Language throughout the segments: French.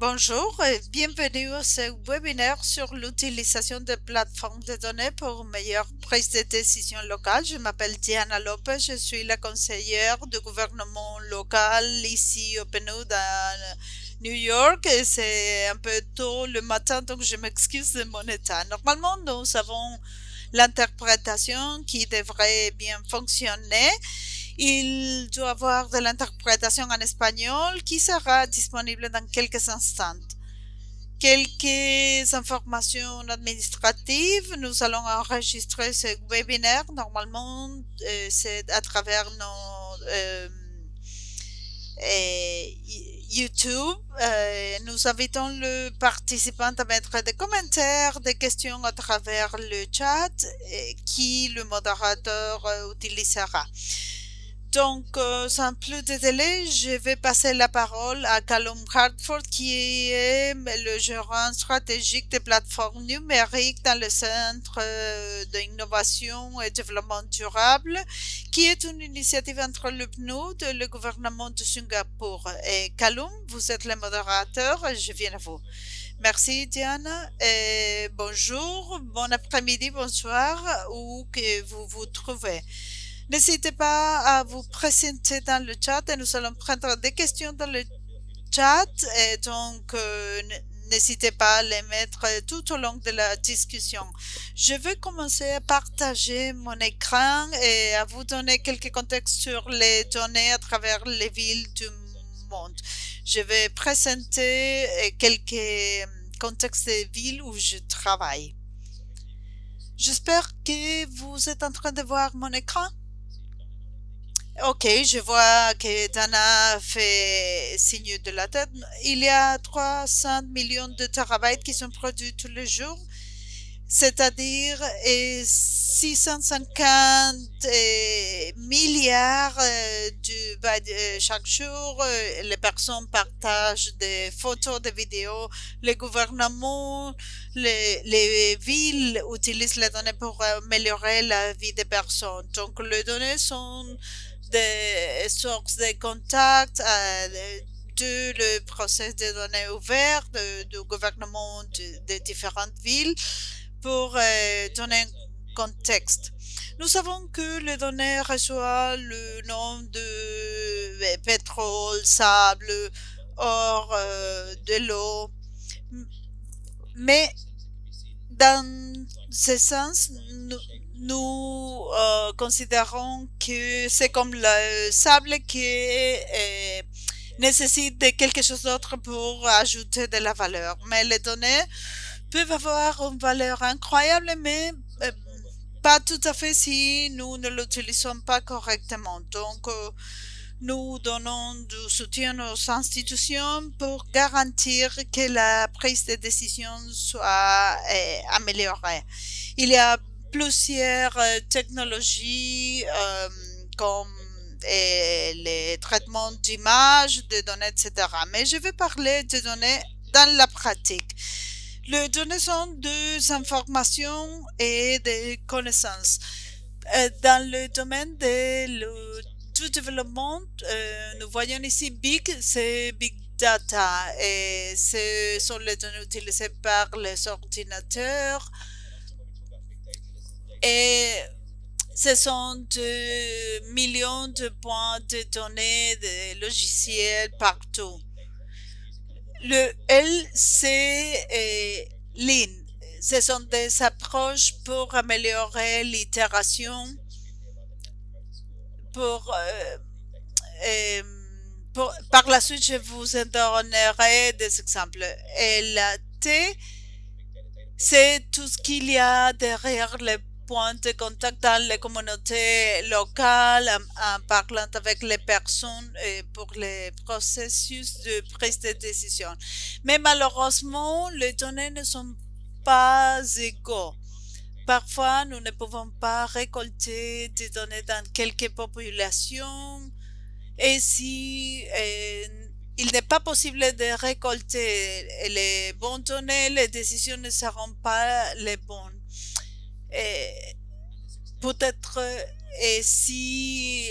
Bonjour et bienvenue à ce webinaire sur l'utilisation des plateformes de données pour une meilleure prise de décision locale. Je m'appelle Diana Lopez, je suis la conseillère du gouvernement local ici au PNU dans New York et c'est un peu tôt le matin donc je m'excuse de mon état. Normalement, nous avons l'interprétation qui devrait bien fonctionner. Il doit y avoir de l'interprétation en espagnol qui sera disponible dans quelques instants. Quelques informations administratives. Nous allons enregistrer ce webinaire. Normalement, c'est à travers nos YouTube. Nous invitons le participant à mettre des commentaires, des questions à travers le chat qui le modérateur utilisera. Donc, sans plus de délai, je vais passer la parole à Callum Hartford, qui est le gérant stratégique des plateformes numériques dans le Centre d'innovation et développement durable, qui est une initiative entre le PNUD et le gouvernement de Singapour. Et Callum, vous êtes le modérateur, et je viens à vous. Merci Diana, et bonjour, bon après-midi, bonsoir, où que vous vous trouvez. N'hésitez pas à vous présenter dans le chat et nous allons prendre des questions dans le chat. Et donc, n'hésitez pas à les mettre tout au long de la discussion. Je vais commencer à partager mon écran et à vous donner quelques contextes sur les données à travers les villes du monde. Je vais présenter quelques contextes des villes où je travaille. J'espère que vous êtes en train de voir mon écran. Ok, je vois que Dana fait signe de la tête. Il y a 300 millions de terabytes qui sont produits tous les jours, c'est-à-dire 650 milliards chaque jour. Les personnes partagent des photos, des vidéos. Les gouvernements, les villes utilisent les données pour améliorer la vie des personnes. Donc, les données sont des sources de contact de le processus de données ouvertes du gouvernement de différentes villes pour donner un contexte. Nous savons que les données reçoivent le nom de pétrole, sable, or, de l'eau, mais dans ce sens, nous considérons que c'est comme le sable qui nécessite de quelque chose d'autre pour ajouter de la valeur. Mais les données peuvent avoir une valeur incroyable, mais pas tout à fait si nous ne l'utilisons pas correctement. Donc, nous donnons du soutien aux institutions pour garantir que la prise de décision soit améliorée. Il y a plusieurs technologies comme les traitements d'images, de données, etc. Mais je vais parler de données dans la pratique. Les données sont des informations et des connaissances. Dans le domaine du développement, nous voyons ici Big, c'est Big Data et ce sont les données utilisées par les ordinateurs et ce sont des millions de points de données, de logiciels partout. Le L, c'est Lean. Ce sont des approches pour améliorer l'itération, pour, par la suite, je vous en donnerai des exemples. Et la T, c'est tout ce qu'il y a derrière les points de contact dans les communautés locales, en parlant avec les personnes pour les processus de prise de décision. Mais malheureusement, les données ne sont pas égaux. Parfois, nous ne pouvons pas récolter des données dans quelques populations et si il n'est pas possible de récolter les bonnes données, les décisions ne seront pas les bonnes. Peut-être si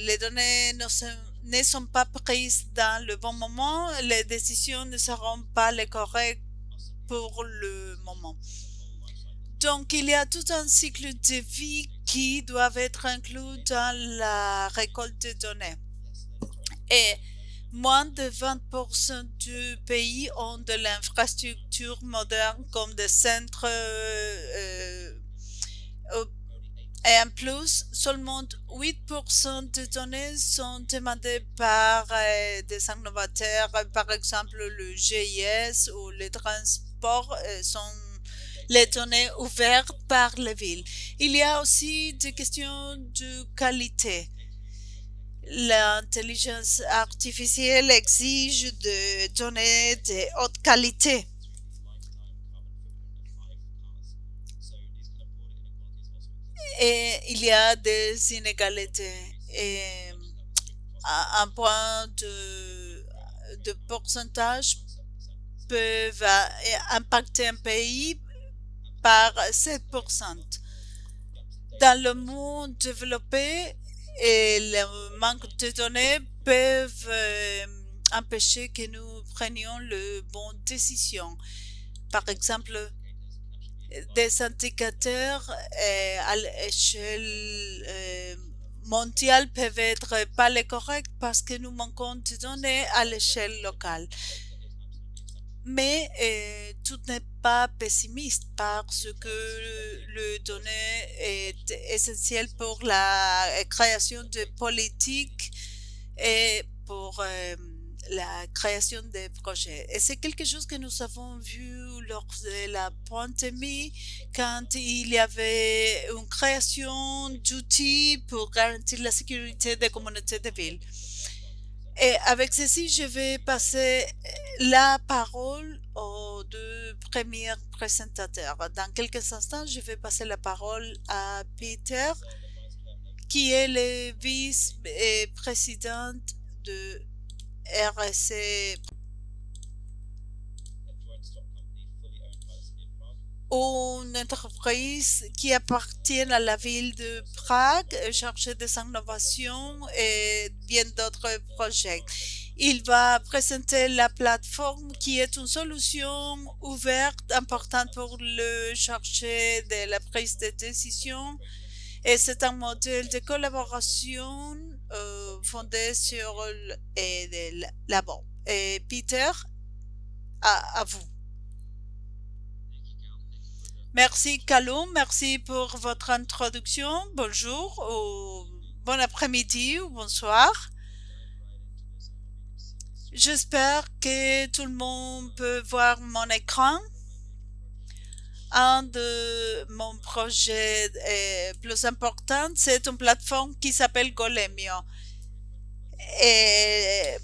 les données ne sont pas prises dans le bon moment, les décisions ne seront pas les correctes pour le moment. Donc, il y a tout un cycle de vie qui doit être inclus dans la récolte de données. Et moins de 20% du pays ont de l'infrastructure moderne comme des centres et en plus, seulement 8% de données sont demandées par des innovateurs, par exemple le GIS ou les transports sont les données ouvertes par les villes. Il y a aussi des questions de qualité. L'intelligence artificielle exige de données de haute qualité. Et il y a des inégalités. Et un point de pourcentage peuvent impacter un pays par 7%. Dans le monde développé, et le manque de données peuvent empêcher que nous prenions les bonnes décisions. Par exemple, des indicateurs à l'échelle mondiale peuvent être pas les corrects parce que nous manquons de données à l'échelle locale. Mais tout n'est pas pessimiste parce que le données est essentiel pour la création de politiques et pour la création des projets. Et c'est quelque chose que nous avons vu lors de la pandémie quand il y avait une création d'outils pour garantir la sécurité des communautés de ville. Et avec ceci, je vais passer la parole aux deux premiers présentateurs. Dans quelques instants, je vais passer la parole à Peter, qui est le vice-président de RSC, une entreprise qui appartient à la ville de Prague, chargée des innovations et bien d'autres projets. Il va présenter la plateforme qui est une solution ouverte importante pour le chargé de la prise de décision et c'est un modèle de collaboration fondé sur le labo. Et Peter, à vous. Merci Callum, merci pour votre introduction. Bonjour ou bon après-midi ou bonsoir. J'espère que tout le monde peut voir mon écran. Un de mon projet plus important, c'est une plateforme qui s'appelle Golemio. Et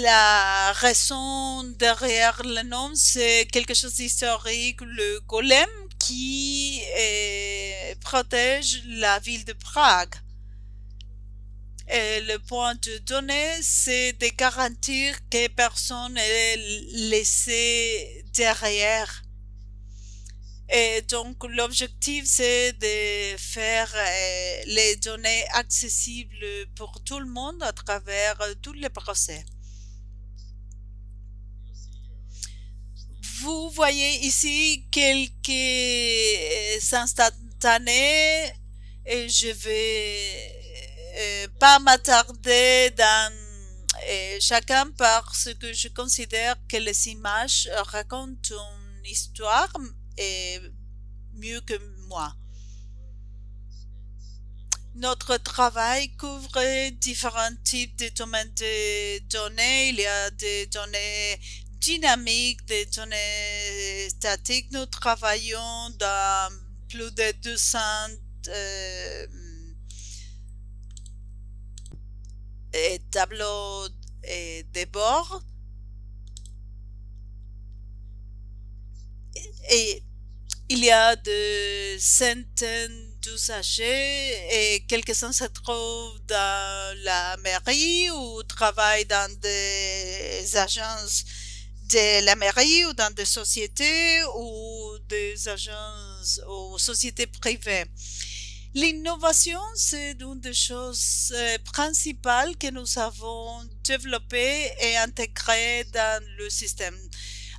la raison derrière le nom, c'est quelque chose d'historique, le golem qui protège la ville de Prague. Et le point de données, c'est de garantir que personne n'est laissé derrière. Et donc, l'objectif, c'est de faire les données accessibles pour tout le monde à travers tous les procès. Vous voyez ici quelques instantanés et je vais pas m'attarder dans chacun parce que je considère que les images racontent une histoire mieux que moi. Notre travail couvre différents types de domaines de données. Il y a des données dynamiques, des données statiques. Nous travaillons dans plus de 200 tableaux de bord. Et il y a de centaines d'usagers et quelques-uns se trouvent dans la mairie ou travaillent dans des agences de la mairie ou dans des sociétés ou des agences ou sociétés privées. L'innovation, c'est une des choses principales que nous avons développées et intégrées dans le système.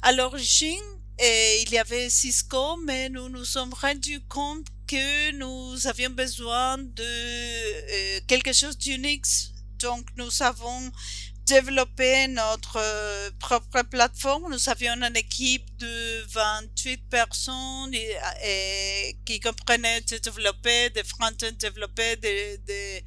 À l'origine, il y avait Cisco, mais nous nous sommes rendus compte que nous avions besoin de quelque chose d'unique. Donc, nous avons développé notre propre plateforme. Nous avions une équipe de 28 personnes qui comprenaient de développer, des front-end développés, des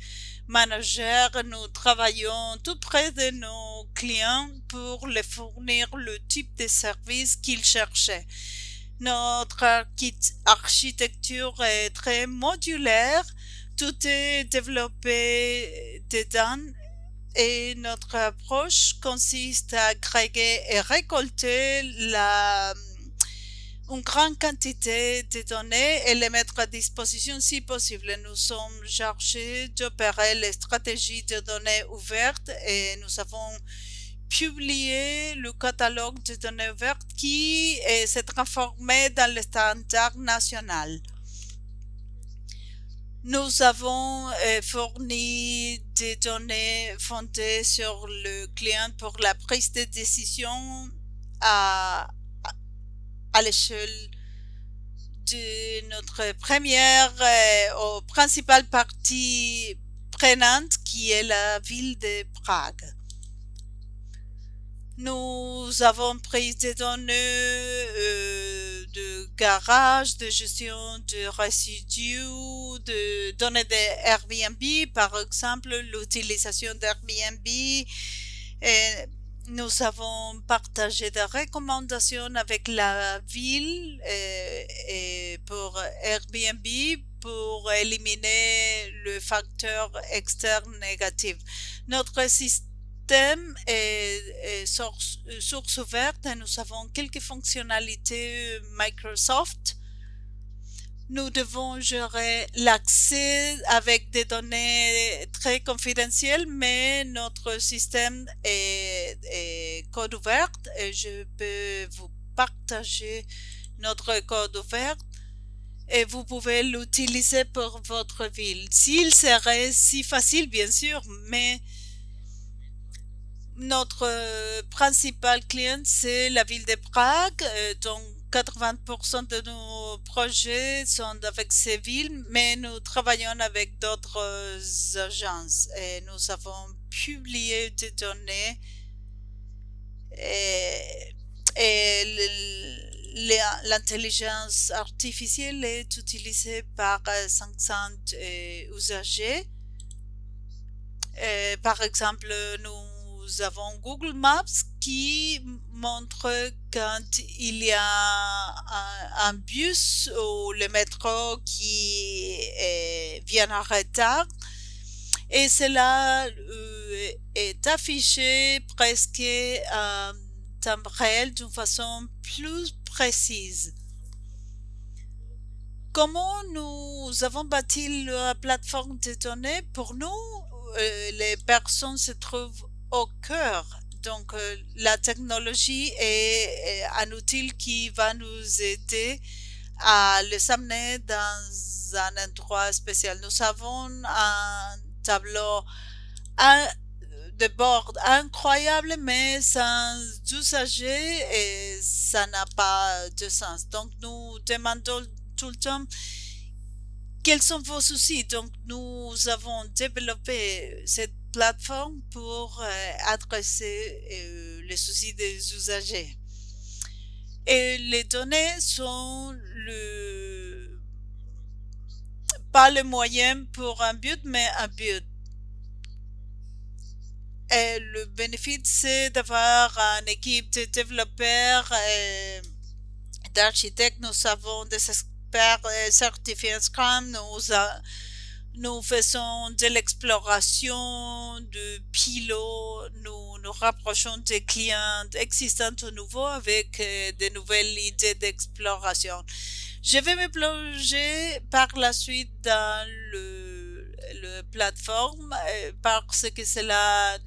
managers. Nous travaillons tout près de nos clients pour les fournir le type de service qu'ils cherchaient. Notre architecture est très modulaire. Tout est développé dedans et notre approche consiste à agréger et récolter une grande quantité de données et les mettre à disposition si possible. Nous sommes chargés d'opérer les stratégies de données ouvertes et nous avons publié le catalogue de données ouvertes qui s'est transformé dans le standard national. Nous avons fourni des données fondées sur le client pour la prise de décision à l'échelle de notre première ou principale partie prenante qui est la ville de Prague. Nous avons pris des données de garage, de gestion de résidus, de données de Airbnb, par exemple, l'utilisation d'Airbnb. Et nous avons partagé des recommandations avec la ville et pour Airbnb pour éliminer le facteur externe négatif. Notre système est source ouverte et nous avons quelques fonctionnalités Microsoft. Nous devons gérer l'accès avec des données très confidentielles, mais notre système est code ouvert et je peux vous partager notre code ouvert et vous pouvez l'utiliser pour votre ville. S'il serait si facile, bien sûr, mais notre principal client, c'est la ville de Prague, donc 80% de nos projets sont avec ces villes, mais nous travaillons avec d'autres agences et nous avons publié des données et l'intelligence artificielle est utilisée par 500 usagers. Par exemple, nous avons Google Maps qui montre quand il y a un bus ou le métro qui vient en retard et cela est affiché presque en temps réel d'une façon plus précise. Comment nous avons bâti la plateforme de données? Pour nous, les personnes se trouvent au cœur. Donc, la technologie est un outil qui va nous aider à les amener dans un endroit spécial. Nous avons un tableau de bord incroyable, mais sans usagers et ça n'a pas de sens. Donc, nous demandons tout le temps quels sont vos soucis. Donc, nous avons développé cette plateforme pour adresser les soucis des usagers. Et les données sont pas le moyen pour un but, mais un but. Et le bénéfice, c'est d'avoir une équipe de développeurs et d'architectes. Nous avons des experts certifiés Scrum. Nous faisons de l'exploration de pilotes. Nous rapprochons des clients existants ou nouveaux avec de nouvelles idées d'exploration. Je vais me plonger par la suite dans le plateforme parce que cela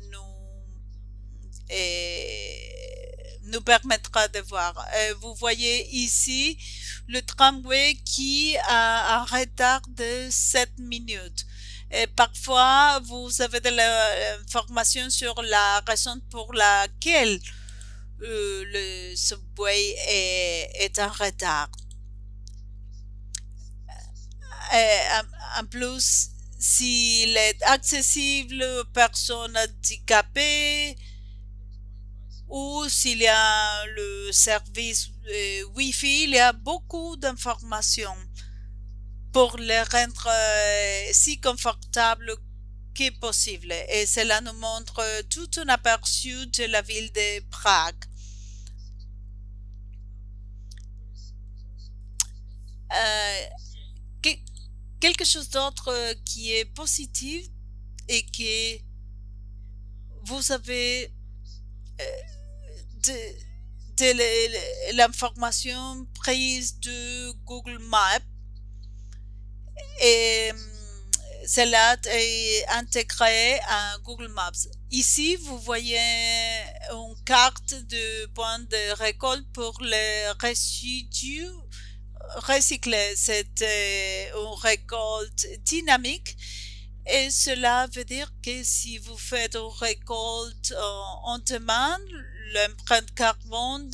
nous permettra de voir. Vous voyez ici le tramway qui a un retard de 7 minutes. Et parfois, vous avez de l'information sur la raison pour laquelle le subway est en retard. En plus, s'il est accessible aux personnes handicapées ou s'il y a le service Wi-Fi, il y a beaucoup d'informations pour les rendre si confortables que possible. Et cela nous montre tout un aperçu de la ville de Prague. Euh, que- Quelque chose d'autre qui est positif et que vous avez euh, de, de l'information prise de Google Maps et cela est intégré à Google Maps. Ici, vous voyez une carte de points de récolte pour les résidus recyclés. C'est une récolte dynamique et cela veut dire que si vous faites une récolte en demande, l'empreinte carbone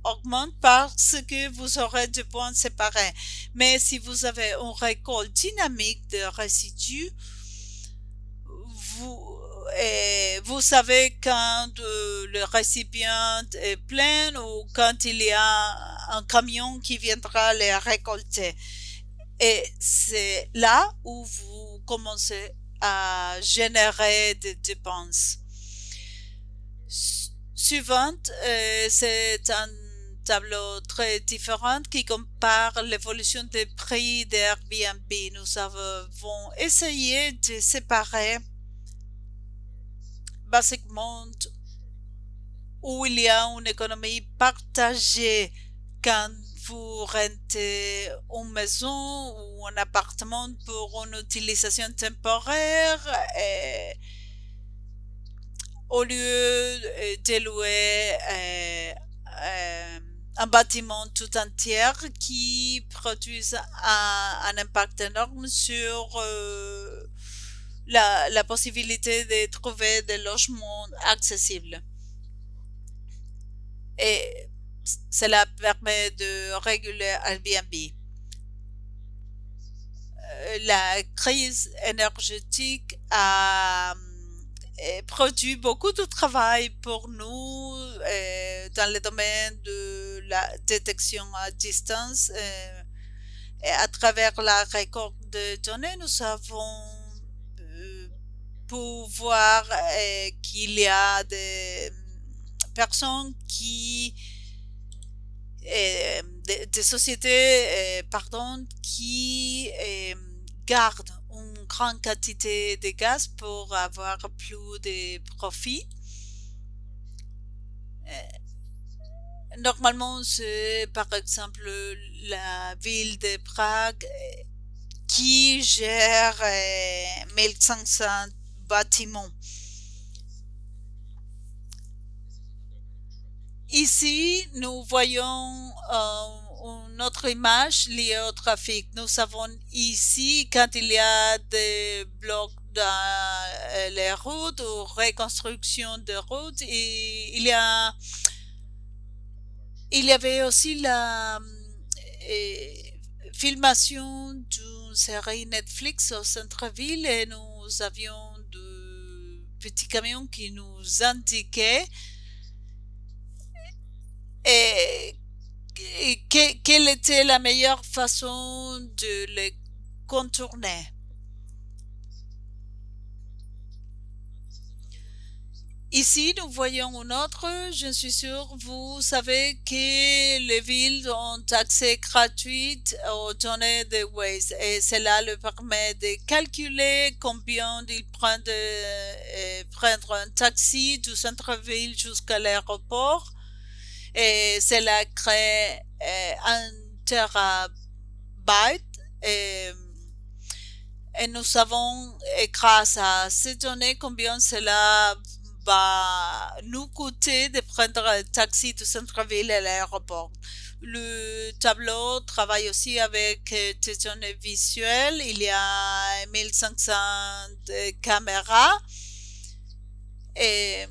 augmente parce que vous aurez deux points séparés. Mais si vous avez une récolte dynamique de résidus, vous, vous savez quand le récipient est plein ou quand il y a un camion qui viendra les récolter. Et c'est là où vous commencez à générer des dépenses. Suivante, c'est un tableau très différent qui compare l'évolution des prix d'Airbnb. Nous avons essayé de séparer basiquement où il y a une économie partagée quand vous rentez une maison ou un appartement pour une utilisation temporaire au lieu de louer un bâtiment tout entier qui produise un impact énorme sur la possibilité de trouver des logements accessibles. Et cela permet de réguler Airbnb. La crise énergétique a produit beaucoup de travail pour nous dans le domaine de la détection à distance. Et à travers la récolte de données, nous avons pu voir qu'il y a des personnes des sociétés pardon, qui gardent une grande quantité de gaz pour avoir plus de profit. Normalement, c'est par exemple la ville de Prague qui gère 1500 bâtiments. Ici, nous voyons une autre image liée au trafic. Nous savons ici quand il y a des blocs dans les routes ou reconstruction de routes, et il y avait aussi la filmation d'une série Netflix au centre-ville et nous avions de petits camions qui nous indiquaient et, quelle était la meilleure façon de les contourner. Ici, nous voyons un autre. Je suis sûre, vous savez que les villes ont accès gratuit aux données de Waze et cela leur permet de calculer combien ils prennent de prendre un taxi du centre-ville jusqu'à l'aéroport et cela crée un terabyte et, et nous savons, et grâce à ces données, combien cela va nous coûter de prendre un taxi du centre-ville à l'aéroport. Le tableau travaille aussi avec des données visuelles. Il y a 1500 caméras et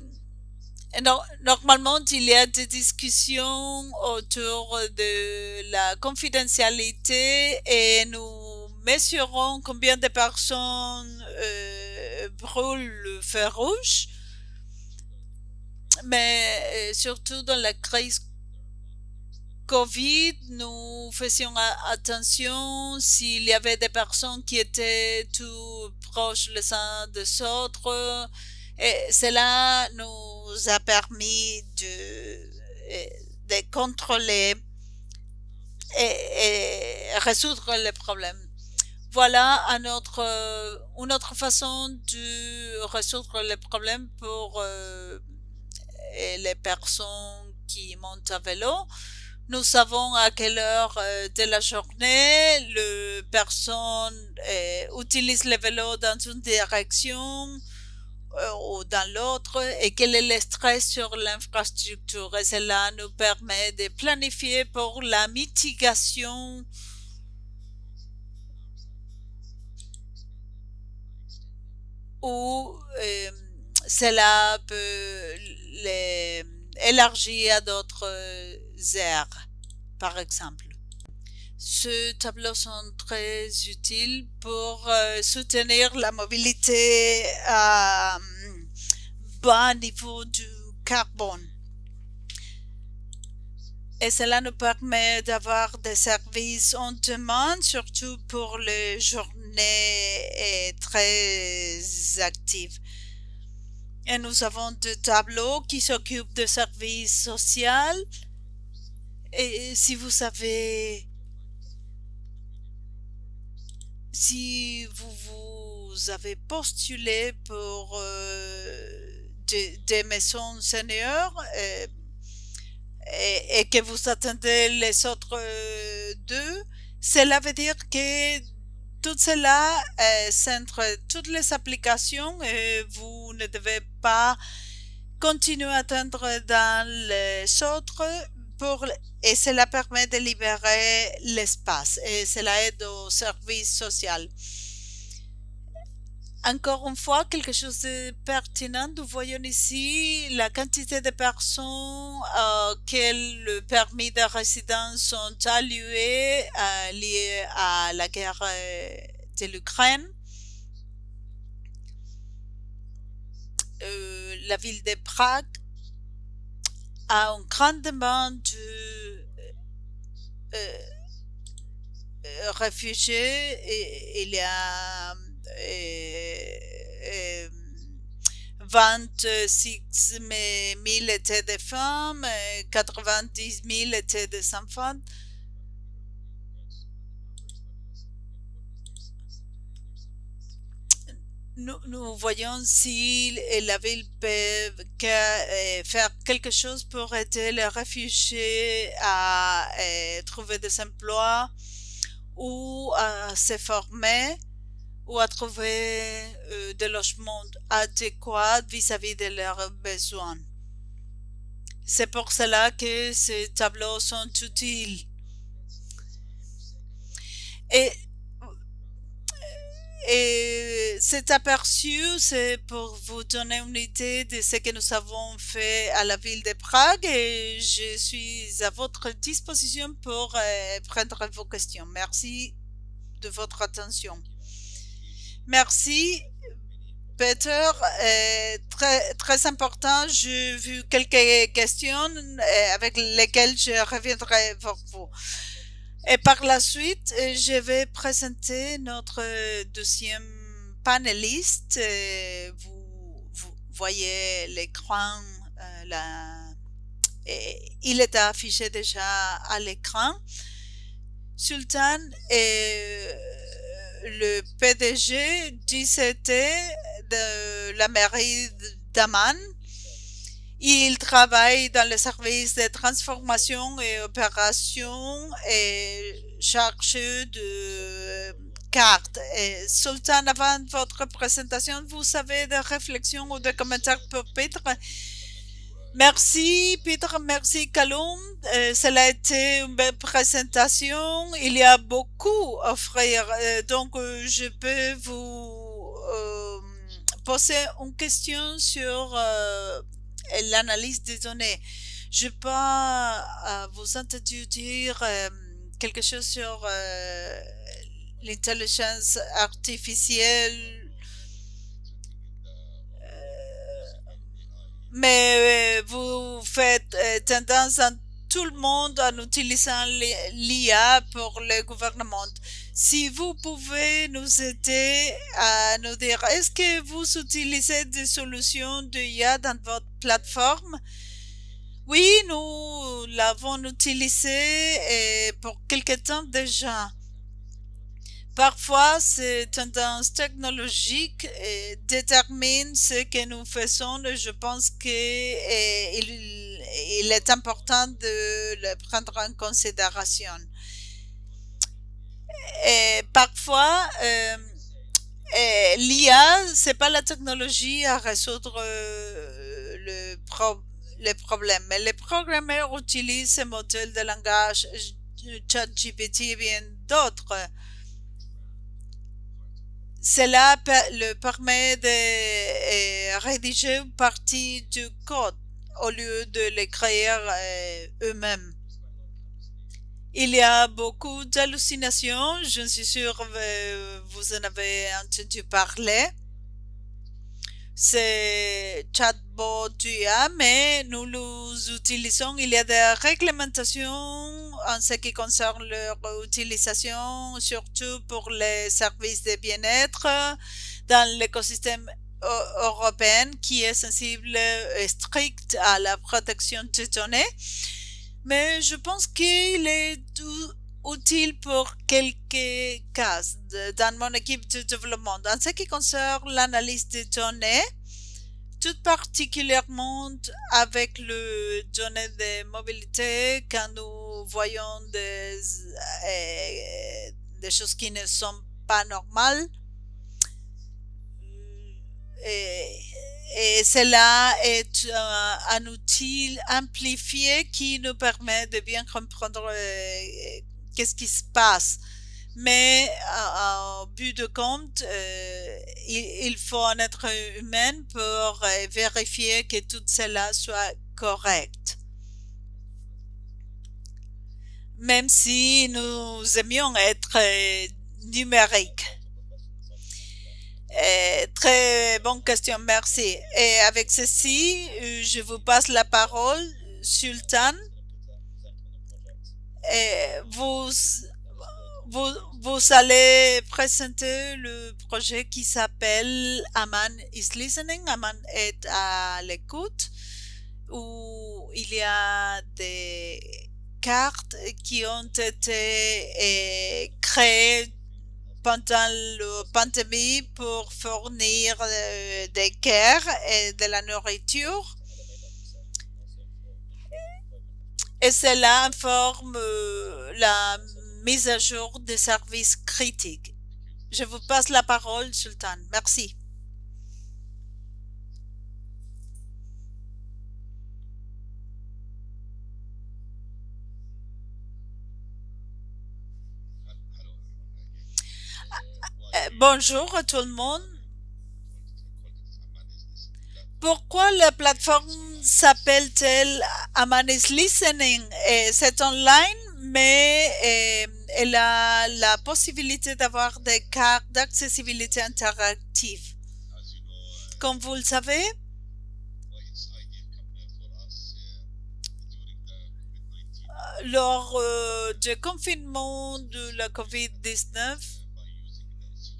normalement, il y a des discussions autour de la confidentialité et nous mesurons combien de personnes brûlent le feu rouge. Mais surtout dans la crise Covid, nous faisions attention s'il y avait des personnes qui étaient tout proches les uns des autres. Et cela nous a permis de contrôler et résoudre les problèmes. Voilà une autre façon de résoudre les problèmes pour les personnes qui montent à vélo. Nous savons à quelle heure de la journée les personnes utilisent le vélo dans une direction ou dans l'autre et quel est le stress sur l'infrastructure. Et cela nous permet de planifier pour la mitigation ou cela peut élargir à d'autres aires, par exemple. Ce tableau sont très utiles pour soutenir la mobilité à bas niveau du carbone. Et cela nous permet d'avoir des services on demande, surtout pour les journées très actives. Et nous avons deux tableaux qui s'occupent de services sociaux. Et si vous savez, si vous avez postulé pour des maisons seniors et que vous attendez les autres deux, cela veut dire que tout cela centre toutes les applications et vous ne devez pas continuer à attendre dans les autres et cela permet de libérer l'espace et cela aide au service social. Encore une fois, quelque chose de pertinent, nous voyons ici la quantité de personnes auxquelles le permis de résidence sont alloués liés à la guerre de l'Ukraine. La ville de Prague a une grande demande de réfugiés et il y a 26 000 étaient des femmes, 90 000 étaient des enfants. Nous voyons si la ville peut faire quelque chose pour aider les réfugiés à trouver des emplois ou à se former ou à trouver des logements adéquats vis-à-vis de leurs besoins. C'est pour cela que ces tableaux sont utiles. Et cet aperçu, c'est pour vous donner une idée de ce que nous avons fait à la ville de Prague et je suis à votre disposition pour prendre vos questions. Merci de votre attention. Merci, Peter. Très, très important. J'ai vu quelques questions avec lesquelles je reviendrai vers vous. Et par la suite, je vais présenter notre deuxième panéliste. Vous voyez l'écran, il est affiché déjà à l'écran. Sultan est le PDG d'ICT de la mairie d'Amman. Il travaille dans le service de transformation et opération et chargé de cartes. Et Sultan, avant votre présentation, vous avez des réflexions ou des commentaires pour Peter? Merci Peter, merci Kaloum. Cela a été une belle présentation. Il y a beaucoup à offrir. Donc, je peux vous poser une question sur l'analyse des données. Je peux vous entendu dire quelque chose sur l'intelligence artificielle, mais vous faites tendance à tout le monde en utilisant l'IA pour le gouvernement. Si vous pouvez nous aider à nous dire, est-ce que vous utilisez des solutions de IA dans votre plateforme? Oui, nous l'avons utilisé pour quelque temps déjà. Parfois, ces tendances technologiques déterminent ce que nous faisons et je pense qu'il est important de le prendre en considération. Et parfois, l'IA, c'est pas la technologie à résoudre le problème, mais les programmeurs utilisent ces modèles de langage, ChatGPT et bien d'autres. Cela le permet de rédiger une partie du code au lieu de les créer eux-mêmes. Il y a beaucoup d'hallucinations, je suis sûre que vous en avez entendu parler. C'est chatbot IA, mais nous les utilisons. Il y a des réglementations en ce qui concerne leur utilisation, surtout pour les services de bien-être dans l'écosystème européen qui est sensible et strict à la protection des données. Mais je pense qu'il est utile pour quelques cas dans mon équipe de développement. En ce qui concerne l'analyse des données, tout particulièrement avec le données de mobilité, quand nous voyons des choses qui ne sont pas normales, et cela est un outil amplifié qui nous permet de bien comprendre qu'est-ce qui se passe. Mais au but de compte, il faut un être humain pour vérifier que tout cela soit correct. Même si nous aimions être numériques. Très bonne question, merci. Et avec ceci, je vous passe la parole, Sultan. Et vous allez présenter le projet qui s'appelle Aman is Listening, Aman est à l'écoute, où il y a des cartes qui ont été créées pendant la pandémie pour fournir des guerres et de la nourriture. Et cela informe la mise à jour des services critiques. Je vous passe la parole, Sultan. Merci. Bonjour à tout le monde. Pourquoi la plateforme s'appelle-t-elle Amanis Listening? C'est online, mais elle a la possibilité d'avoir des cartes d'accessibilité interactive. Comme vous le savez, lors du confinement de la COVID-19,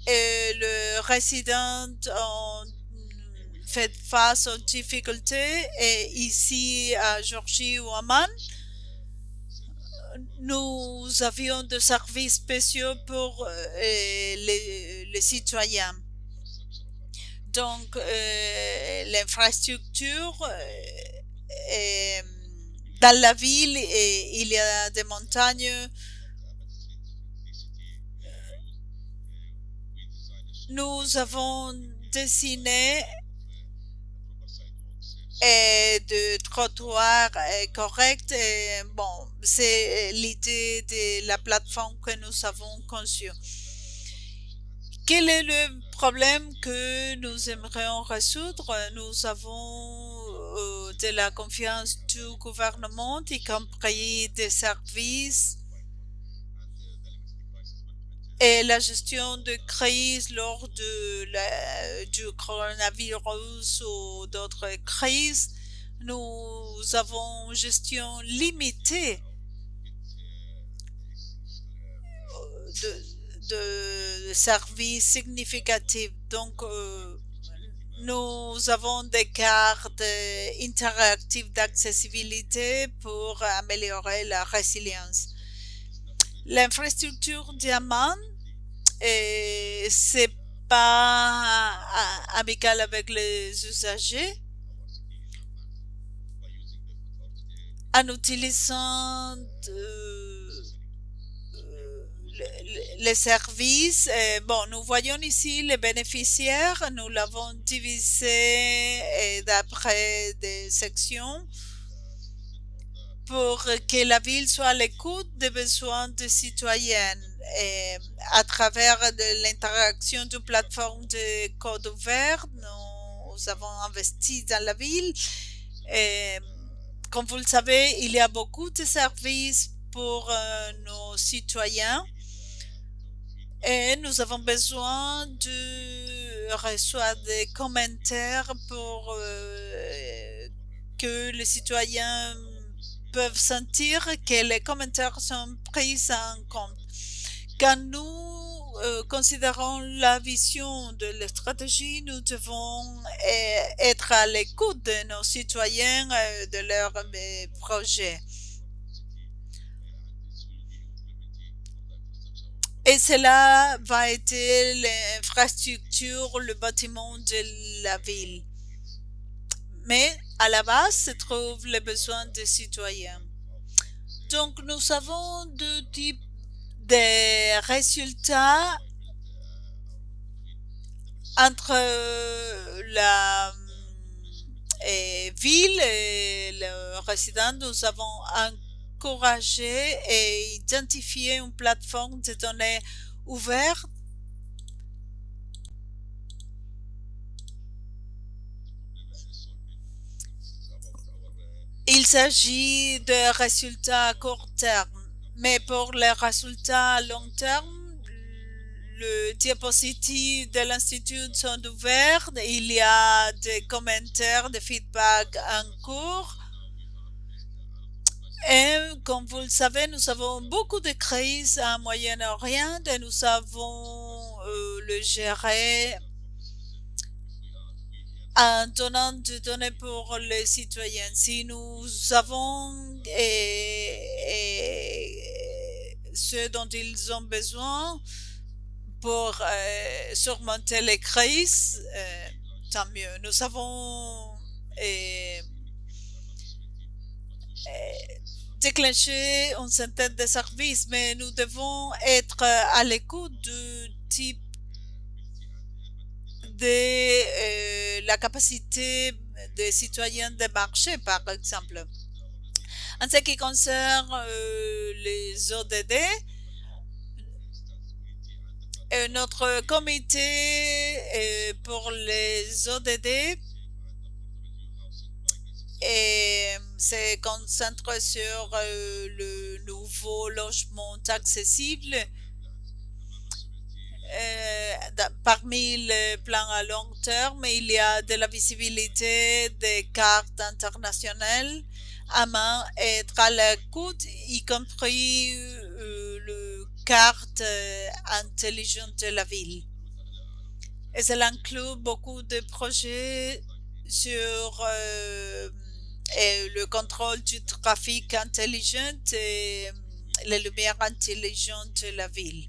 les résidents ont fait face aux difficultés et ici à Georgie ou Amman, nous avions des services spéciaux pour les citoyens. Donc, l'infrastructure dans la ville, il y a des montagnes Nous avons dessiné de trottoirs corrects. Bon, c'est l'idée de la plateforme que nous avons conçue. Quel est le problème que nous aimerions résoudre? Nous avons de la confiance du gouvernement, y compris des services et la gestion de crise lors du coronavirus ou d'autres crises. Nous avons une gestion limitée de services significatifs. Donc, nous avons des cartes interactives d'accessibilité pour améliorer la résilience. L'infrastructure Diamant, c'est pas amical avec les usagers. En utilisant les services, bon, nous voyons ici les bénéficiaires, nous l'avons divisé d'après des sections pour que la ville soit à l'écoute des besoins des citoyens à travers de l'interaction d'une plateforme de code ouvert. Nous avons investi dans la ville. Et, comme vous le savez, il y a beaucoup de services pour nos citoyens et nous avons besoin de recevoir des commentaires pour que les citoyens peuvent sentir que les commentaires sont pris en compte. Quand nous considérons la vision de la stratégie, nous devons être à l'écoute de nos citoyens, de leurs projets. Et cela va être l'infrastructure, le bâtiment de la ville. Mais à la base se trouvent les besoins des citoyens. Donc nous avons deux types de résultats entre la ville et le résident. Nous avons encouragé et identifié une plateforme de données ouverte. Il s'agit de résultats à court terme, mais pour les résultats à long terme, les diapositives de l'Institut sont ouvertes. Il y a des commentaires, des feedbacks en cours. Et comme vous le savez, nous avons beaucoup de crises en Moyen-Orient et nous avons le gérer en donnant des données pour les citoyens. Si nous avons ce dont ils ont besoin pour surmonter les crises, tant mieux. Nous avons déclenché une centaine de services, mais nous devons être à l'écoute du type de la capacité des citoyens de marché, par exemple. En ce qui concerne les ODD, notre comité pour les ODD se concentre sur le nouveau logement accessible. Parmi les plans à long terme, il y a de la visibilité des cartes internationales à main et être à l'écoute, y compris le carte intelligente de la ville. Et cela inclut beaucoup de projets sur le contrôle du trafic intelligent et les lumières intelligentes de la ville.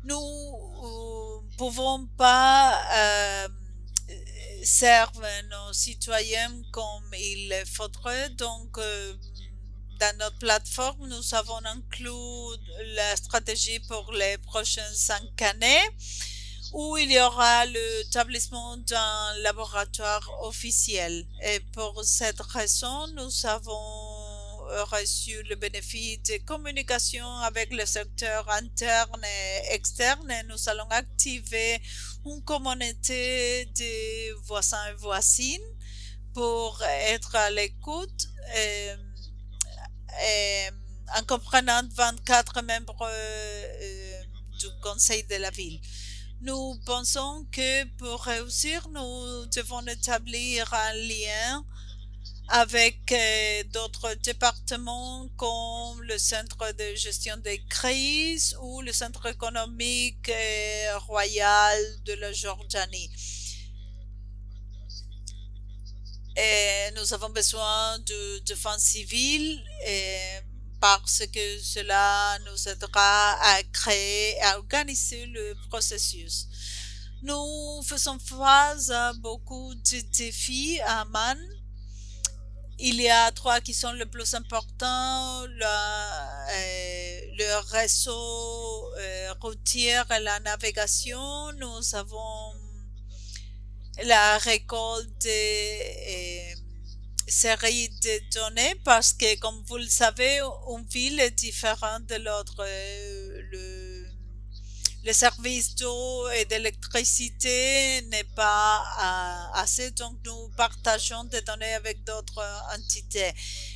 Nous ne pouvons pas servir nos citoyens comme il faudrait, donc dans notre plateforme, nous avons inclus la stratégie pour les prochaines 5 années où il y aura l'établissement d'un laboratoire officiel. Et pour cette raison, nous avons reçu le bénéfice de communication avec le secteur interne et externe et nous allons activer une communauté de voisins et voisines pour être à l'écoute et en comprenant 24 membres du conseil de la ville. Nous pensons que pour réussir, nous devons établir un lien avec d'autres départements comme le Centre de gestion des crises ou le Centre économique royal de la Jordanie. Et nous avons besoin de défense civile parce que cela nous aidera à créer, à organiser le processus. Nous faisons face à beaucoup de défis à Amman. Il y a 3 qui sont les plus importants, le réseau routier et la navigation. Nous avons la récolte des séries de données parce que, comme vous le savez, une ville est différente de l'autre. Le service d'eau et d'électricité n'est pas assez, donc nous partageons des données avec d'autres entités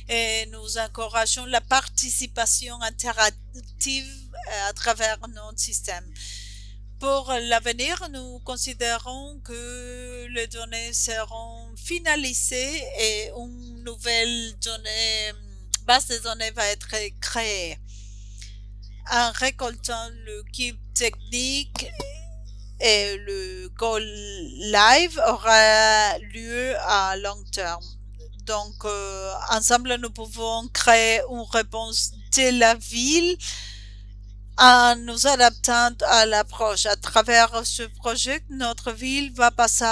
et nous encourageons la participation interactive à travers notre système. Pour l'avenir, nous considérons que les données seront finalisées et une nouvelle base de données va être créée. En récoltant l'équipe technique et le Go Live aura lieu à long terme. Donc, ensemble, nous pouvons créer une réponse de la ville en nous adaptant à l'approche. À travers ce projet, notre ville va passer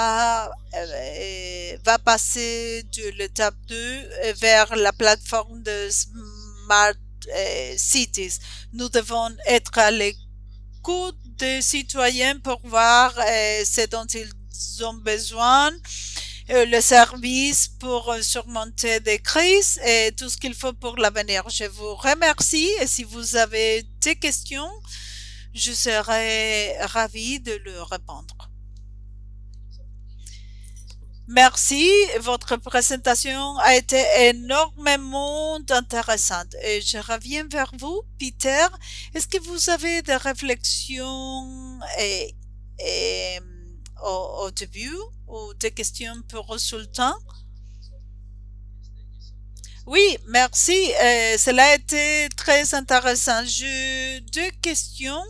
de l'étape 2 vers la plateforme de Smart Cities. Nous devons être à l'écoute des citoyens pour voir ce dont ils ont besoin, le service pour surmonter des crises et tout ce qu'il faut pour l'avenir. Je vous remercie et si vous avez des questions, je serai ravie de leur répondre. Merci, votre présentation a été énormément intéressante et je reviens vers vous, Peter. Est-ce que vous avez des réflexions au début ou des questions pour le sultan? Oui, merci. Cela a été très intéressant. J'ai 2 questions.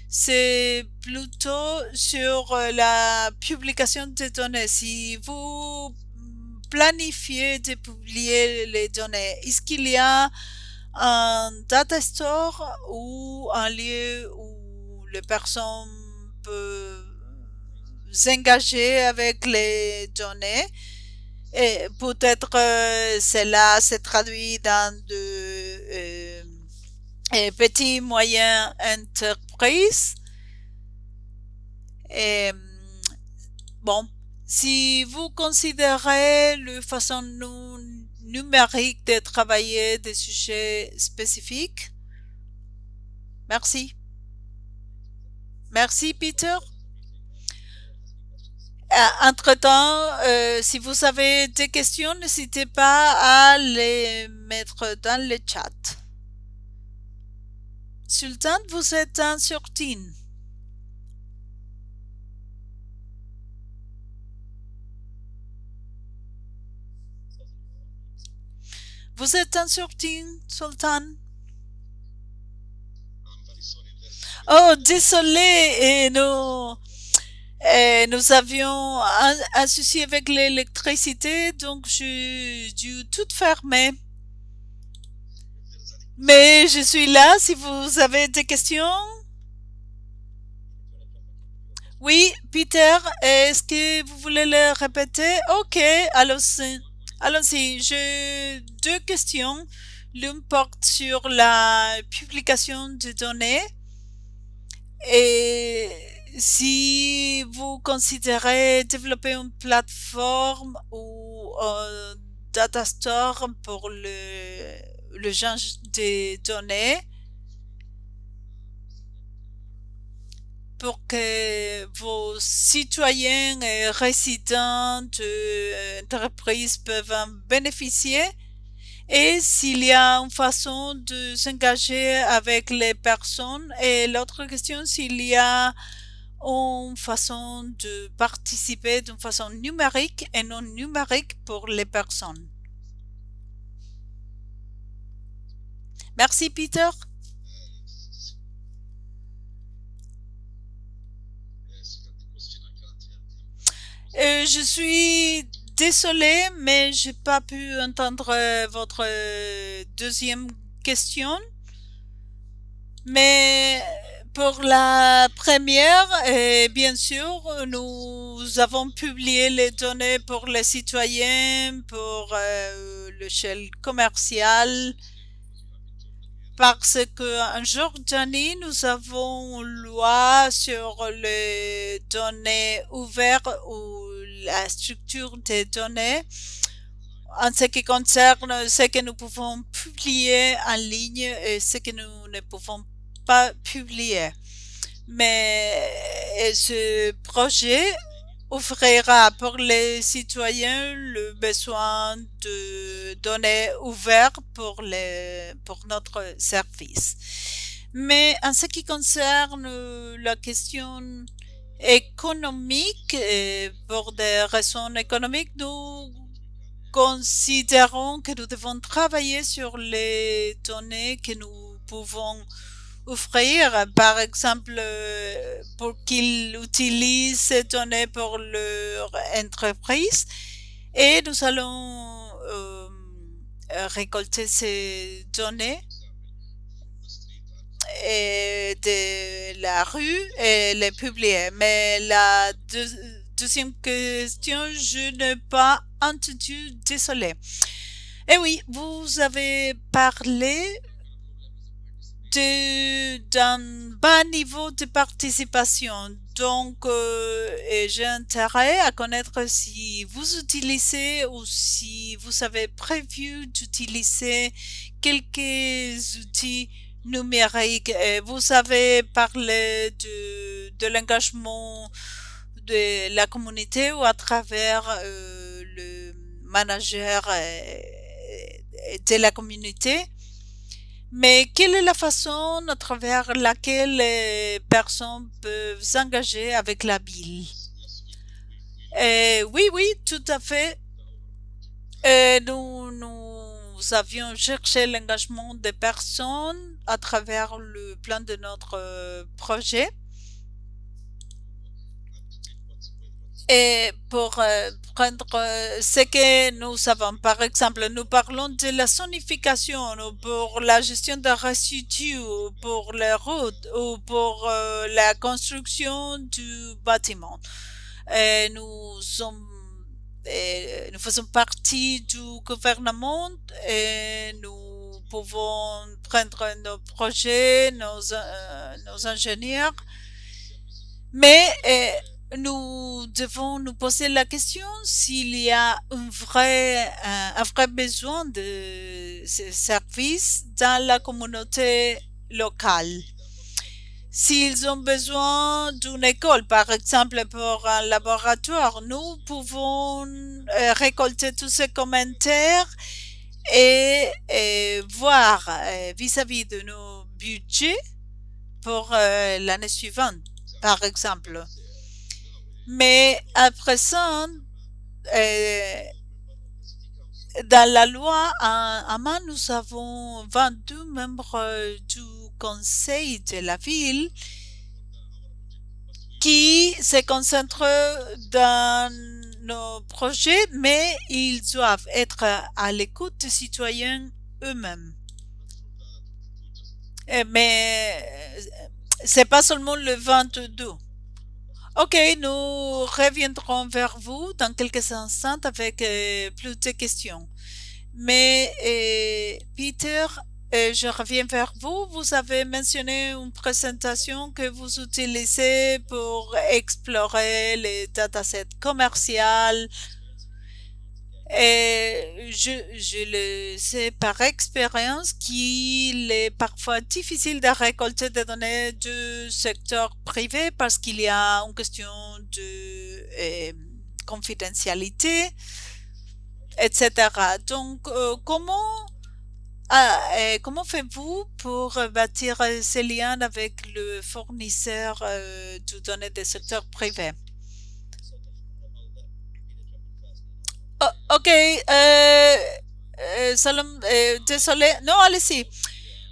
C'est plutôt sur la publication des données. Si vous planifiez de publier les données, est-ce qu'il y a un data store ou un lieu où les personnes peuvent s'engager avec les données? Et peut-être cela se traduit dans de petits moyens entreprises. Et, bon, si vous considérez la façon numérique de travailler des sujets spécifiques. Merci. Merci, Peter. Entre-temps, si vous avez des questions, n'hésitez pas à les mettre dans le chat. Sultan, vous êtes en sortie. Vous êtes en sortie, Sultan. Oh, désolé, nous avions un souci avec l'électricité, donc j'ai dû tout fermer. Mais je suis là si vous avez des questions. Oui, Peter, est-ce que vous voulez le répéter? Ok, allons-y. Allons-y, j'ai 2 questions. L'une porte sur la publication de données et si vous considérez développer une plateforme ou un data store pour le genre des données pour que vos citoyens et résidents d'entreprises peuvent en bénéficier et s'il y a une façon de s'engager avec les personnes. Et l'autre question, s'il y a une façon de participer d'une façon numérique et non numérique pour les personnes. Merci, Peter. Je suis désolée, mais j'ai pas pu entendre votre deuxième question. Mais pour la première, bien sûr, nous avons publié les données pour les citoyens, pour l'échelle commerciale, parce qu'en Jordanie, nous avons une loi sur les données ouvertes ou la structure des données en ce qui concerne ce que nous pouvons publier en ligne et ce que nous ne pouvons pas publier. Mais ce projet offrira pour les citoyens le besoin de données ouvertes pour notre service. Mais en ce qui concerne la question économique, pour des raisons économiques, nous considérons que nous devons travailler sur les données que nous pouvons offrir, par exemple, pour qu'ils utilisent ces données pour leur entreprise. Et nous allons récolter ces données de la rue et les publier. Mais la deuxième question, je n'ai pas entendu, désolé. Et oui, vous avez parlé d'un bas niveau de participation. Donc, j'ai intérêt à connaître si vous utilisez ou si vous avez prévu d'utiliser quelques outils numériques. Vous avez parlé de l'engagement de la communauté ou à travers le manager de la communauté. Mais quelle est la façon à travers laquelle les personnes peuvent s'engager avec la ville? Oui, oui, tout à fait. Nous avions cherché l'engagement des personnes à travers le plan de notre projet. Et pour prendre ce que nous savons, par exemple, nous parlons de la sonification ou pour la gestion des résidus, ou pour les routes, ou pour la construction du bâtiment. Nous faisons partie du gouvernement et nous pouvons prendre nos projets, nos ingénieurs, mais nous devons nous poser la question s'il y a un vrai besoin de ces services dans la communauté locale. S'ils ont besoin d'une école, par exemple pour un laboratoire, nous pouvons récolter tous ces commentaires et voir vis-à-vis de nos budgets pour l'année suivante, par exemple. Mais à présent, dans la loi, en main, nous avons 22 membres du conseil de la ville qui se concentrent dans nos projets, mais ils doivent être à l'écoute des citoyens eux-mêmes. Mais c'est pas seulement le 22. Ok, nous reviendrons vers vous dans quelques instants avec plus de questions. Mais Peter, je reviens vers vous. Vous avez mentionné une présentation que vous utilisez pour explorer les datasets commerciaux. Et je le sais par expérience qu'il est parfois difficile de récolter des données du secteur privé parce qu'il y a une question de confidentialité, etc. Donc, comment faites-vous pour bâtir ces liens avec le fournisseur de données du secteur privé? Oh, ok, Salom, désolé. Non, allez-y.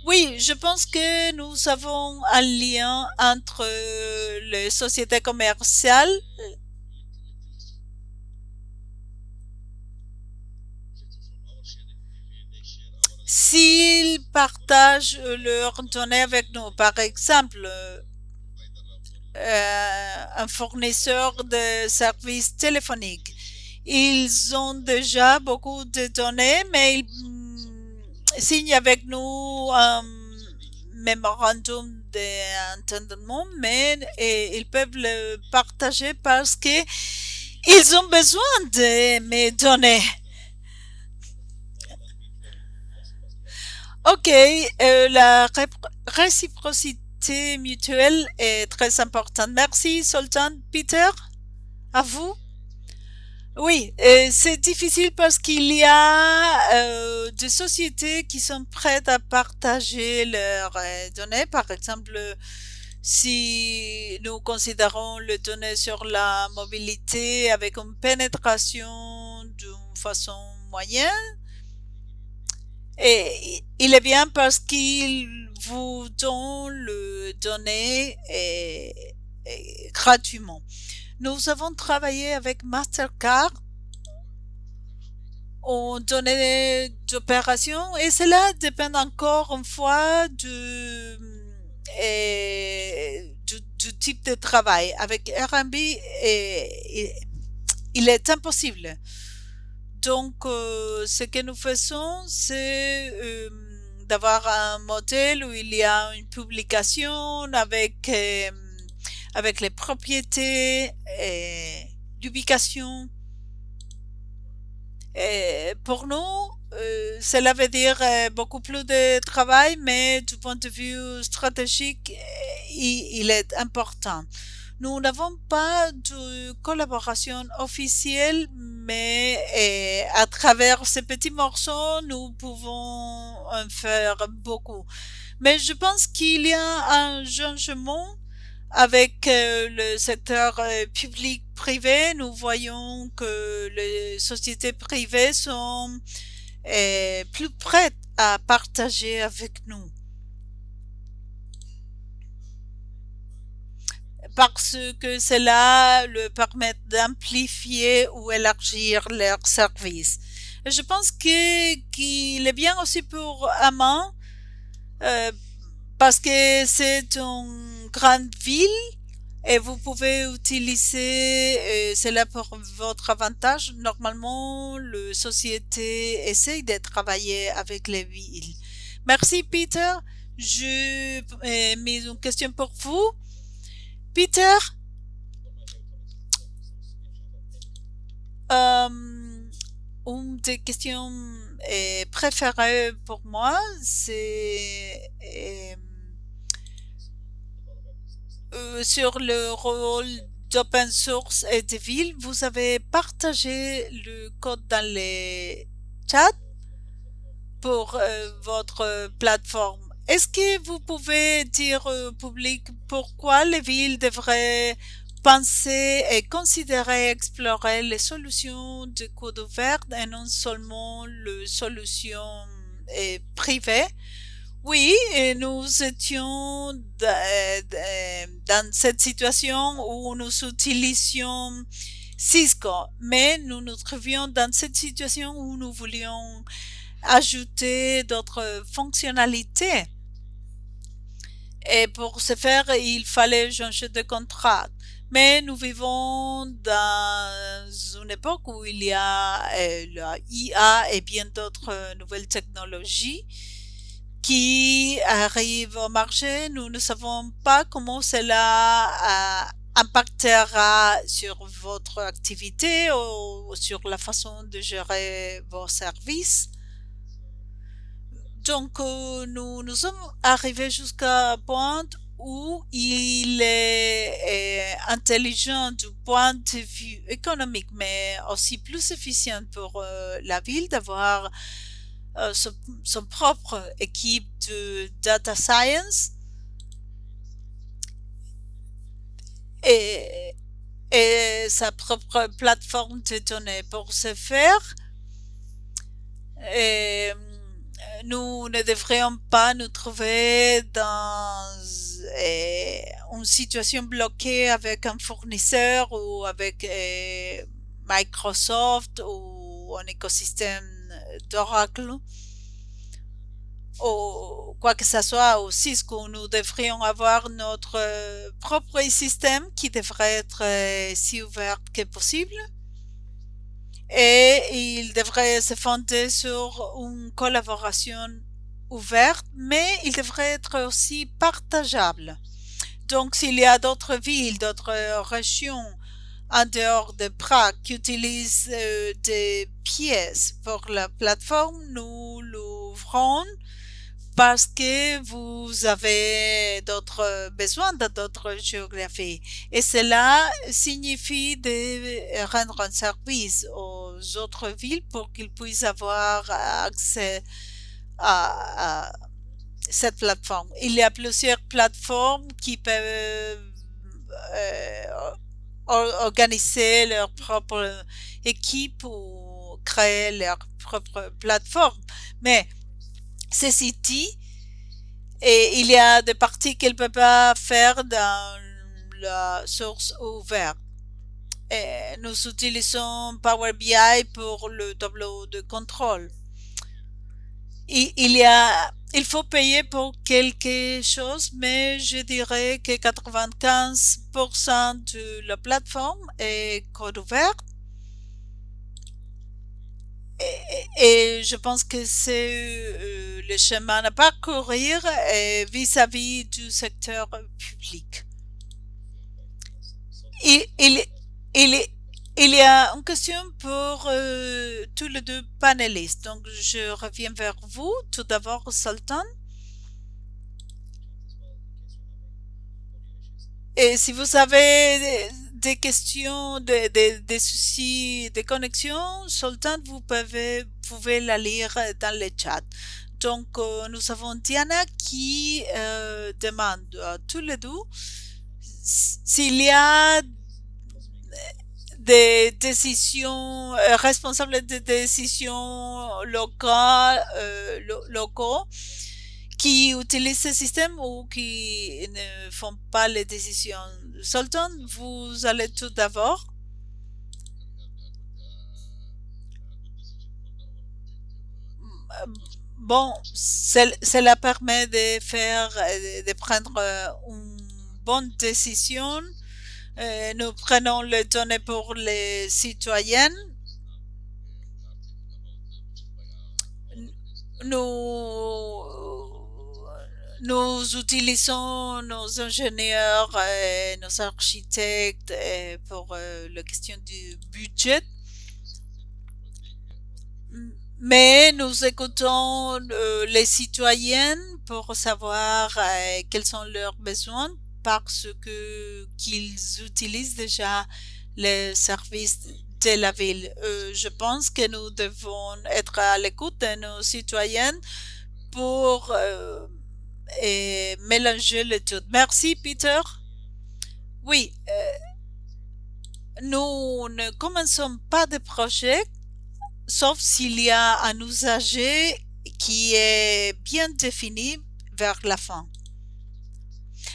Oui, je pense que nous avons un lien entre les sociétés commerciales. S'ils partagent leurs données avec nous, par exemple, un fournisseur de services téléphoniques. Ils ont déjà beaucoup de données, mais ils signent avec nous un mémorandum d'entendement, mais ils peuvent le partager parce que ils ont besoin de mes données. Ok, la réciprocité mutuelle est très importante. Merci, Sultan. Peter, à vous. Oui, c'est difficile parce qu'il y a des sociétés qui sont prêtes à partager leurs données. Par exemple, si nous considérons les données sur la mobilité avec une pénétration d'une façon moyenne, et il est bien parce qu'il vous donne le données gratuitement. Nous avons travaillé avec Mastercard aux données d'opération et cela dépend encore une fois du type de travail. Avec Airbnb, il est impossible. Donc, ce que nous faisons, c'est d'avoir un modèle où il y a une publication avec les propriétés et l'ubication. Pour nous, cela veut dire beaucoup plus de travail, mais du point de vue stratégique, il est important. Nous n'avons pas de collaboration officielle, mais à travers ces petits morceaux, nous pouvons en faire beaucoup. Mais je pense qu'il y a un changement avec le secteur public-privé. Nous voyons que les sociétés privées sont plus prêtes à partager avec nous parce que cela leur permet d'amplifier ou élargir leurs services. Et je pense qu'il est bien aussi pour Amman euh, parce que c'est une grande ville et vous pouvez utiliser cela pour votre avantage. Normalement, la société essaye de travailler avec les villes. Merci, Peter. Je mets une question pour vous. Peter, une des questions préférées pour moi, c'est sur le rôle d'open source et de ville. Vous avez partagé le code dans les chats pour votre plateforme. Est-ce que vous pouvez dire au public pourquoi les villes devraient penser et considérer explorer les solutions de code ouvert et non seulement les solutions privées? Oui, et nous étions dans cette situation où nous utilisions Cisco, mais nous nous trouvions dans cette situation où nous voulions ajouter d'autres fonctionnalités. Et pour ce faire, il fallait changer de contrat. Mais nous vivons dans une époque où il y a la IA et bien d'autres nouvelles technologies qui arrivent au marché. Nous ne savons pas comment cela impactera sur votre activité ou sur la façon de gérer vos services. Donc, nous sommes arrivés jusqu'à un point où il est intelligent du point de vue économique, mais aussi plus efficient pour la ville d'avoir son, son propre équipe de data science et, et sa propre plateforme de données. Pour ce faire, et, nous ne devrions pas nous trouver dans une situation bloquée avec un fournisseur ou avec Microsoft ou un écosystème d'Oracle ou quoi que ce soit au Cisco. Nous devrions avoir notre propre système qui devrait être si ouvert que possible et il devrait se fonder sur une collaboration ouverte, mais il devrait être aussi partageable. Donc, s'il y a d'autres villes, d'autres régions en dehors de Prague qui utilisent des pièces pour la plateforme, nous l'ouvrons parce que vous avez d'autres besoins dans d'autres géographies. Et cela signifie de rendre un service aux autres villes pour qu'ils puissent avoir accès à cette plateforme. Il y a plusieurs plateformes qui peuvent organiser leur propre équipe ou créer leur propre plateforme. Mais ceci dit, et il y a des parties qu'elle ne peut pas faire dans la source ouverte. Et nous utilisons Power BI pour le tableau de contrôle. Il faut payer pour quelque chose, mais je dirais que 95% de la plateforme est code ouvert. Et je pense que c'est le chemin à parcourir vis-à-vis du secteur public. Il, il, il, il y a une question pour tous les deux panélistes. Donc, je reviens vers vous. Tout d'abord, Sultan. Et si vous avez des questions, des soucis de connexion, Sultan, pouvez la lire dans le chat. Donc, nous avons Diana qui demande à tous les deux s'il y a des décisions, responsables de décisions locaux qui utilisent ce système ou qui ne font pas les décisions. Sultan, vous allez tout d'abord. Bon, cela permet de prendre une bonne décision. Nous prenons les données pour les citoyens. Nous, nous utilisons nos ingénieurs et nos architectes pour la question du budget. Mais nous écoutons les citoyens pour savoir quels sont leurs besoins parce que qu'ils utilisent déjà les services de la ville. Je pense que nous devons être à l'écoute de nos citoyens pour mélanger les tout. Merci, Peter. Oui, nous ne commençons pas de projet sauf s'il y a un usager qui est bien défini vers la fin.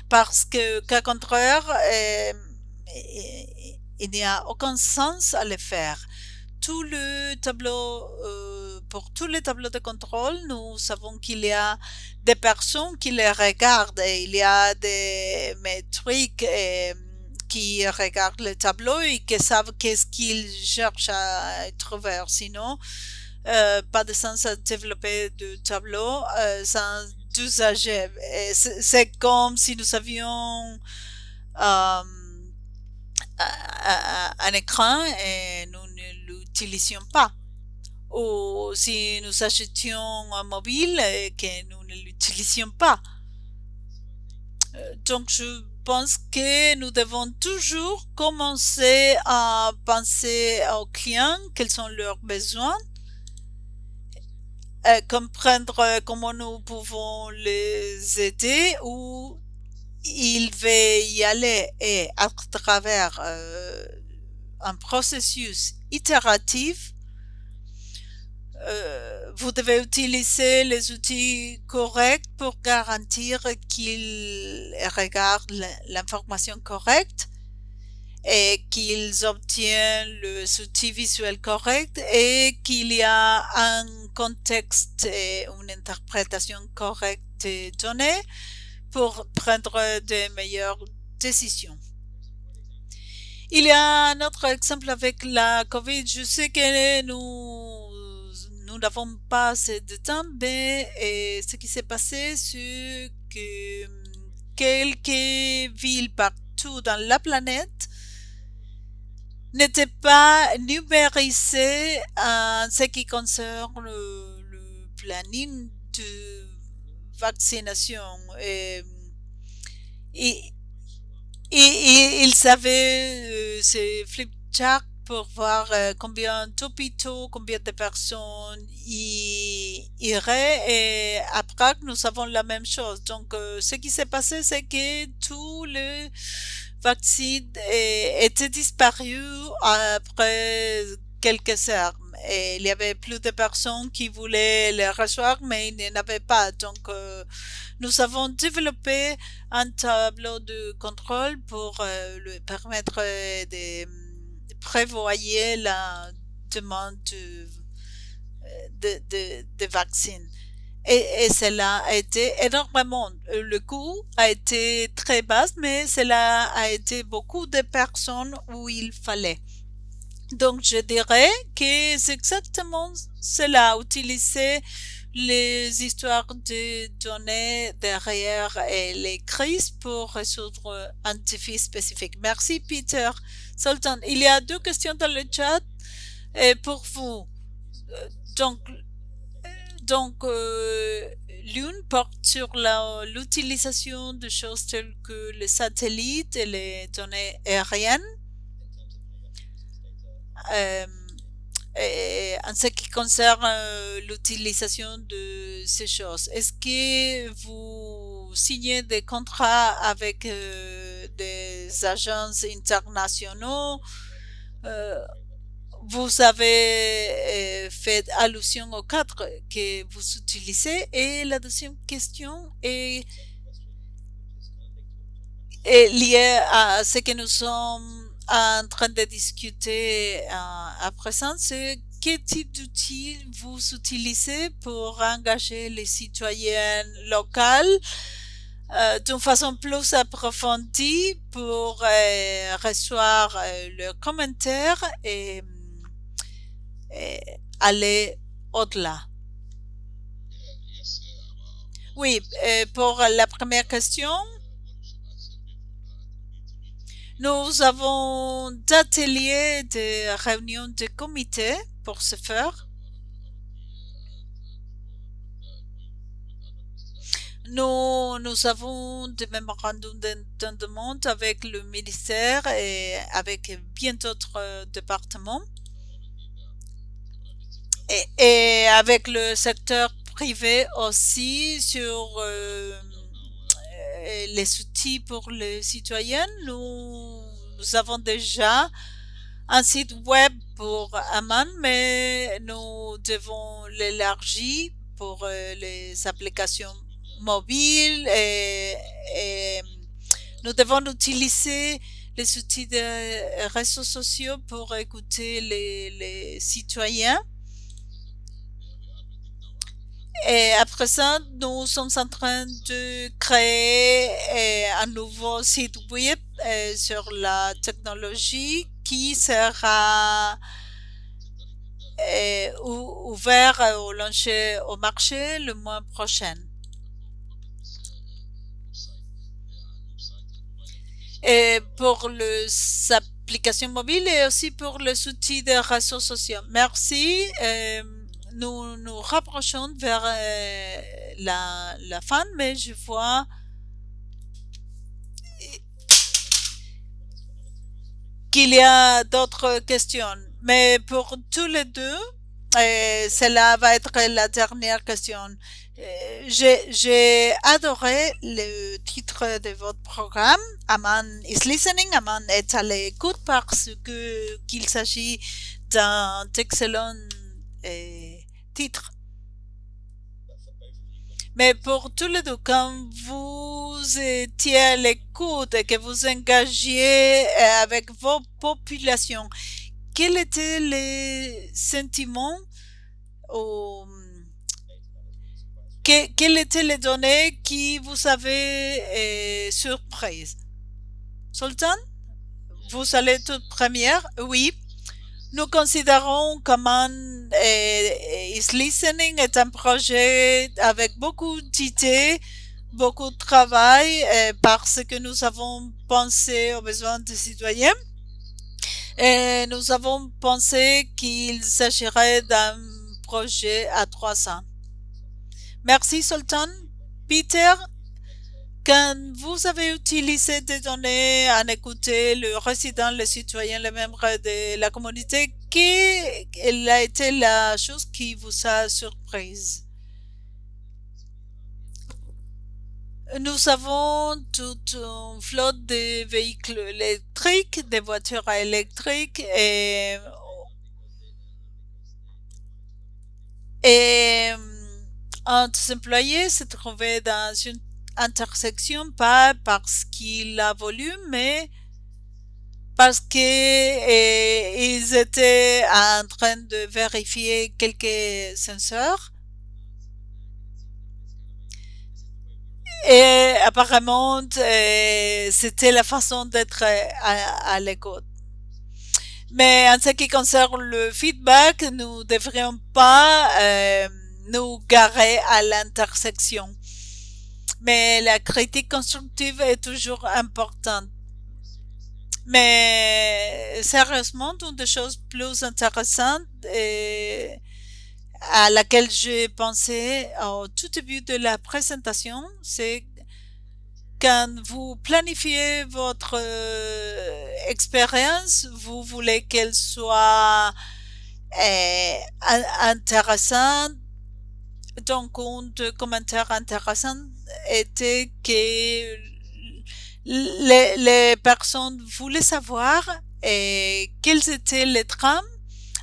Parce que, qu'à contraire, il n'y a aucun sens à le faire. Pour tous les tableaux de contrôle, nous savons qu'il y a des personnes qui les regardent et il y a des métriques qui regardent le tableau et qui savent qu'est-ce qu'ils cherchent à trouver. Sinon, pas de sens à développer de tableau sans usager. C'est comme si nous avions euh, un écran et nous ne l'utilisions pas. Ou si nous achetions un mobile et que nous ne l'utilisions pas. Donc, je pense que nous devons toujours commencer à penser aux clients, quels sont leurs besoins, comprendre comment nous pouvons les aider, ou il va y aller et à travers un processus itératif. Vous devez utiliser les outils corrects pour garantir qu'ils regardent l'information correcte et qu'ils obtiennent les outils visuels corrects et qu'il y a un contexte et une interprétation correcte des données pour prendre de meilleures décisions. Il y a un autre exemple avec la COVID. Je sais que nous n'avons pas assez de temps, mais ce qui s'est passé, c'est que quelques villes partout dans la planète n'étaient pas numérisées en ce qui concerne le planning de vaccination. Et ils avaient ces flipcharts pour voir combien d'hôpitaux, combien de personnes y iraient, et à Prague, nous avons la même chose. Donc, ce qui s'est passé, c'est que tous les vaccins étaient disparus après quelques heures. Et il y avait plus de personnes qui voulaient les recevoir, mais il n'y en avait pas. Donc, nous avons développé un tableau de contrôle pour lui permettre de prévoir la demande de vaccins. Et cela a été énormément. Le coût a été très bas, mais cela a été beaucoup de personnes où il fallait. Donc, je dirais que c'est exactement cela, utiliser les histoires de données derrière les crises pour résoudre un défi spécifique. Merci, Peter. Sultan, il y a 2 questions dans le chat pour vous. Donc, l'une porte sur l'utilisation de choses telles que les satellites et les données aériennes. En ce qui concerne l'utilisation de ces choses, est-ce que vous signez des contrats avec des agences internationaux? Vous avez fait allusion au cadre que vous utilisez. Et la deuxième question est liée à ce que nous sommes en train de discuter à présent, c'est quel type d'outils vous utilisez pour engager les citoyens locaux d'une façon plus approfondie pour recevoir leurs commentaires et aller au-delà. Oui, pour la première question, nous avons d'ateliers, de réunions de comités pour ce faire. Nous avons des mémorandums d'entendement avec le ministère et avec bien d'autres départements. Et avec le secteur privé aussi sur les outils pour les citoyens. Nous avons déjà un site web pour Aman, mais nous devons l'élargir pour les applications mobiles et nous devons utiliser les outils de réseaux sociaux pour écouter les citoyens. Et après ça, nous sommes en train de créer un nouveau site web sur la technologie qui sera ouvert au lancé au marché le mois prochain. Et pour les applications mobiles et aussi pour les outils de réseaux sociaux. Merci. Nous nous rapprochons vers la fin, mais je vois qu'il y a d'autres questions. Mais pour tous les deux, cela va être la dernière question. J'ai adoré le titre de votre programme. Aman is listening. Aman est à l'écoute parce que qu'il s'agit d'un excellent titre. Mais pour tous les deux, quand vous étiez à l'écoute et que vous engagiez avec vos populations, quels étaient les sentiments ou quelles étaient les données qui vous avaient surprise? Sultan, vous allez toute première? Oui. Nous considérons qu'Aman is Listening est un projet avec beaucoup d'idées, beaucoup de travail, parce que nous avons pensé aux besoins des citoyens et nous avons pensé qu'il s'agirait d'un projet à 300. Merci Sultan. Peter, quand vous avez utilisé des données en écouter le résident, le citoyen, les membres de la communauté, quelle a été la chose qui vous a surprise? Nous avons toute une flotte de véhicules électriques, de voitures électriques et un des employés se trouvait dans une intersection pas parce qu'il a voulu, mais parce que ils étaient en train de vérifier quelques senseurs et apparemment c'était la façon d'être à l'écoute. Mais en ce qui concerne le feedback, nous ne devrions pas nous garer à l'intersection. Mais la critique constructive est toujours importante. Mais sérieusement, une des choses plus intéressantes à laquelle j'ai pensé au tout début de la présentation, c'est quand vous planifiez votre expérience, vous voulez qu'elle soit intéressante. Donc, un des commentaires intéressants était que les personnes voulaient savoir quels étaient les trames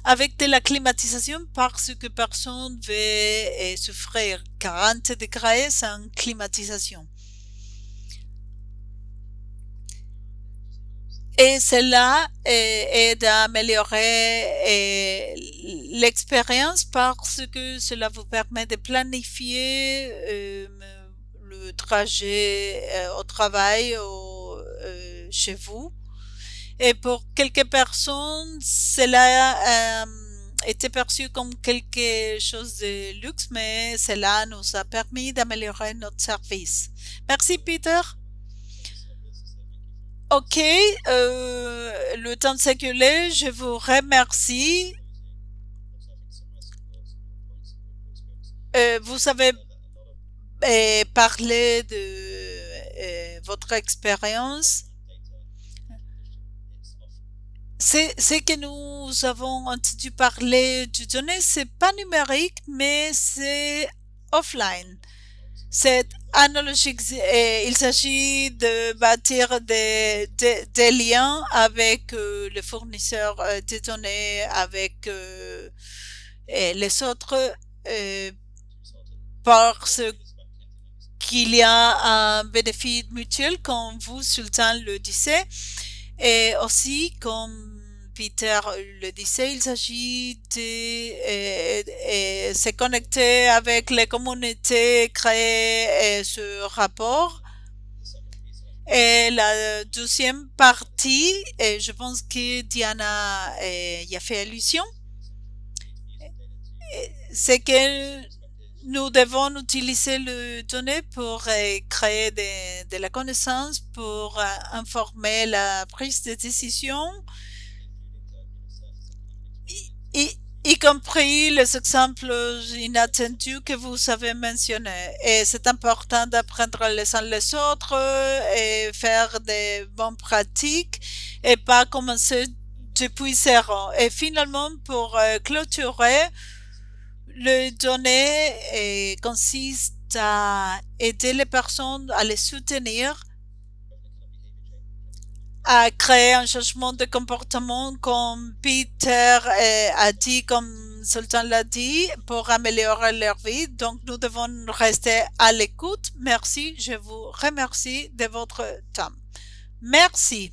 avec de la climatisation parce que personne veut souffrir 40 degrés sans climatisation. Et cela aide à améliorer l'expérience parce que cela vous permet de planifier le trajet au travail ou chez vous. Et pour quelques personnes, cela était perçu comme quelque chose de luxe, mais cela nous a permis d'améliorer notre service. Merci, Peter. Ok, le temps s'écoulait, je vous remercie. Vous avez parlé de votre expérience. C'est que nous avons entendu parler du données, c'est pas numérique, mais c'est offline. C'est analogique. Il s'agit de bâtir des liens avec le fournisseur des données, avec les autres, parce qu'il y a un bénéfice mutuel, comme vous, Sultan, le disait, et aussi, comme Peter le disait, il s'agit de se connecter avec les communautés, créer ce rapport. Et la deuxième partie, et je pense que Diana y a fait allusion, c'est que nous devons utiliser les données pour créer de la connaissance, pour informer la prise de décision, y, y compris les exemples inattendus que vous avez mentionnés. Et c'est important d'apprendre les uns les autres et faire des bonnes pratiques et pas commencer depuis zéro. Et finalement, pour clôturer, le données consiste à aider les personnes à les soutenir, à créer un changement de comportement comme Peter a dit, comme Sultan l'a dit, pour améliorer leur vie. Donc, nous devons rester à l'écoute. Merci. Je vous remercie de votre temps. Merci.